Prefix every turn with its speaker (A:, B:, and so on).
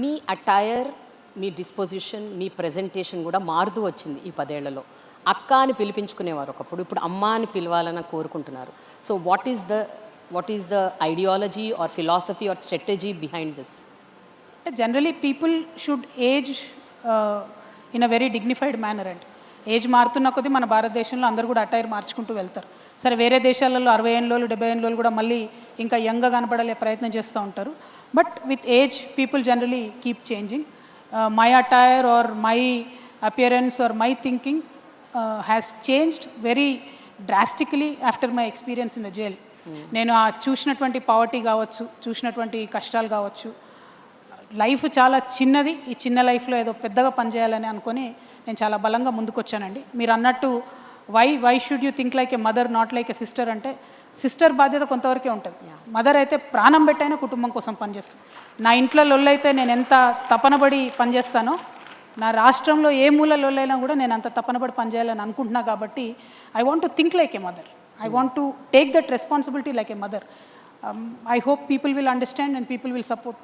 A: మీ attire, మీ disposition, మీ presentation కూడా మారుతూ వచ్చింది ఈ 10 ఏళ్లలో. అక్క అని పిలిపించుకునేవారు ఒకప్పుడు, ఇప్పుడు అమ్మ అని పిలవాలని కోరుకుంటున్నారు. So what is the ideology or philosophy or strategy behind this?
B: Generally people should age in a very dignified manner అండి. ఏజ్ మారుతున్న కొద్దీ మన భారతదేశంలో అందరూ కూడా అటైర్ మార్చుకుంటూ వెళ్తారు. సరే, వేరే దేశాలలో 60 ఏళ్ళు 70 ఏళ్ళు కూడా మళ్ళీ ఇంకా యంగ్గా కనపడలే ప్రయత్నం చేస్తూ ఉంటారు. But with age people generally keep changing. My attire or my appearance or my thinking has changed very drastically after my experience in the jail. నేను చూసినటువంటి పావర్టీ కావచ్చు, చూసినటువంటి కష్టాలు కావచ్చు, లైఫ్ చాలా చిన్నది, ఈ చిన్న లైఫ్లో ఏదో పెద్దగా పనిచేయాలని అనుకొని నేను చాలా బలంగా ముందుకొచ్చానండి. మీరు అన్నట్టు why should you think like a mother not like a sister అంటే, సిస్టర్ బాధ్యత కొంతవరకే ఉంటుంది. మదర్ అయితే ప్రాణం పెట్టైనా కుటుంబం కోసం పనిచేస్తాను. నా ఇంట్లో లొల్లైతే నేను ఎంత తపనబడి పనిచేస్తానో, నా రాష్ట్రంలో ఏ మూల లొల్లైనా కూడా నేను అంత తపనబడి పనిచేయాలని అనుకుంటున్నా. కాబట్టి I want to think like a mother. I want to take that responsibility like a mother. I hope people will understand and people will support me.